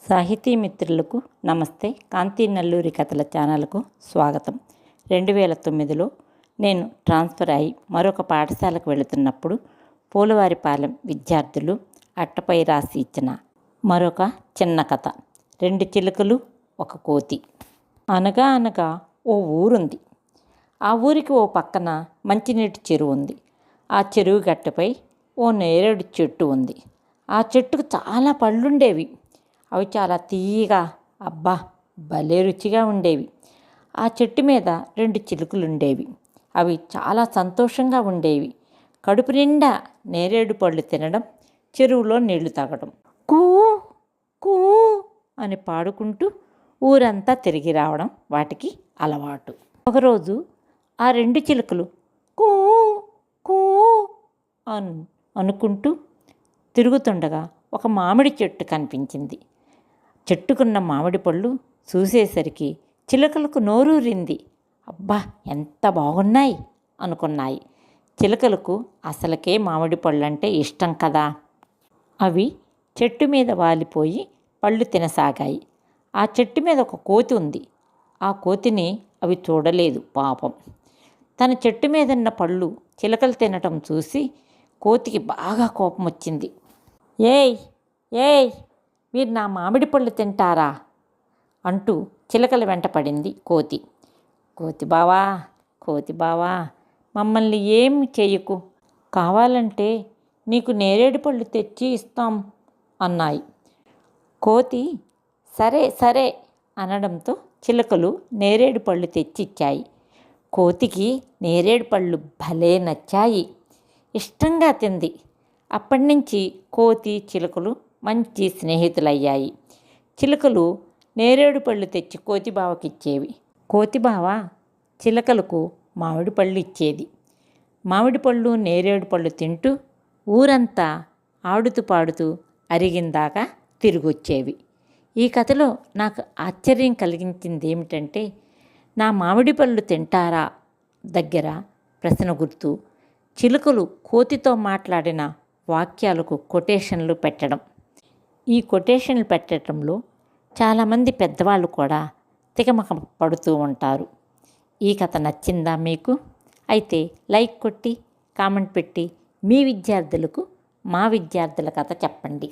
సాహితీ మిత్రులకు నమస్తే. కాంతి నల్లూరి కథల ఛానల్కు స్వాగతం. 2009లో నేను ట్రాన్స్ఫర్ అయి మరొక పాఠశాలకు వెళుతున్నప్పుడు పోలువారిపాలెం విద్యార్థులు అట్టపై రాసి ఇచ్చిన మరొక చిన్న కథ 2 చిలుకలు ఒక కోతి. అనగా అనగా ఓ ఊరుంది. ఆ ఊరికి ఓ పక్కన మంచినీటి చెరువు ఉంది. ఆ చెరువు గట్టుపై ఓ నేరేడు చెట్టు ఉంది. ఆ చెట్టుకు చాలా పళ్ళుండేవి. అవి చాలా తీయగా, అబ్బా భలే రుచిగా ఉండేవి. ఆ చెట్టు మీద 2 చిలుకలుండేవి. అవి చాలా సంతోషంగా ఉండేవి. కడుపు నిండా నేరేడు పళ్ళు తినడం, చెరువులో నీళ్లు తాగడం. కూ కూ అని పాడుకుంటూ ఊరంతా తిరిగి రావడం వాటికి అలవాటు. ఒకరోజు ఆ 2 చిలుకలు కూ కూ అనుకుంటూ తిరుగుతుండగా ఒక మామిడి చెట్టు కనిపించింది. చెట్టుకున్న మామిడి పళ్ళు చూసేసరికి చిలుకలకు నోరూరింది. అబ్బా ఎంత బాగున్నాయి అనుకున్నాయి. చిలుకలకు అసలకే మామిడి పళ్ళు అంటే ఇష్టం కదా. అవి చెట్టు మీద వాలిపోయి పళ్ళు తినసాగాయి. ఆ చెట్టు మీద ఒక కోతి ఉంది. ఆ కోతిని అవి చూడలేదు పాపం. తన చెట్టు మీదన్న పళ్ళు చిలుకలు తినటం చూసి కోతికి బాగా కోపం వచ్చింది. ఏయ్ ఏయ్ మీరు నా మామిడి పళ్ళు తింటారా అంటూ చిలకల వెంట పడింది కోతి. కోతి బావా మమ్మల్ని ఏమి చెయ్యకు, కావాలంటే నీకు నేరేడు పళ్ళు తెచ్చి ఇస్తాం అన్నాయి. కోతి సరే సరే అనడంతో చిలుకలు నేరేడు పళ్ళు తెచ్చిచ్చాయి. కోతికి నేరేడు పళ్ళు భలే నచ్చాయి. ఇష్టంగా తింది. అప్పటినుంచి కోతి చిలుకలు మంచి స్నేహితులయ్యాయి. చిలుకలు నేరేడు పళ్ళు తెచ్చి కోతి బావకిచ్చేవి. కోతి బావ చిలుకలకు మామిడి పళ్ళు ఇచ్చేది. మామిడి పళ్ళు నేరేడు పళ్ళు తింటూ ఊరంతా ఆడుతూ పాడుతూ అరిగిందాకా తిరిగొచ్చేవి. ఈ కథలో నాకు ఆశ్చర్యం కలిగించింది ఏమిటంటే, నా మామిడి పళ్ళు తింటారా దగ్గర ప్రశ్న గుర్తు చిలుకలు కోతితో మాట్లాడిన వాక్యాలకు కొటేషన్లు పెట్టడం. ఈ కొటేషన్లు పెట్టడంలో చాలామంది పెద్దవాళ్ళు కూడా తికమక పడుతూ ఉంటారు. ఈ కథ నచ్చిందా మీకు? అయితే లైక్ కొట్టి కామెంట్ పెట్టి మీ విద్యార్థులకు మా విద్యార్థుల కథ చెప్పండి.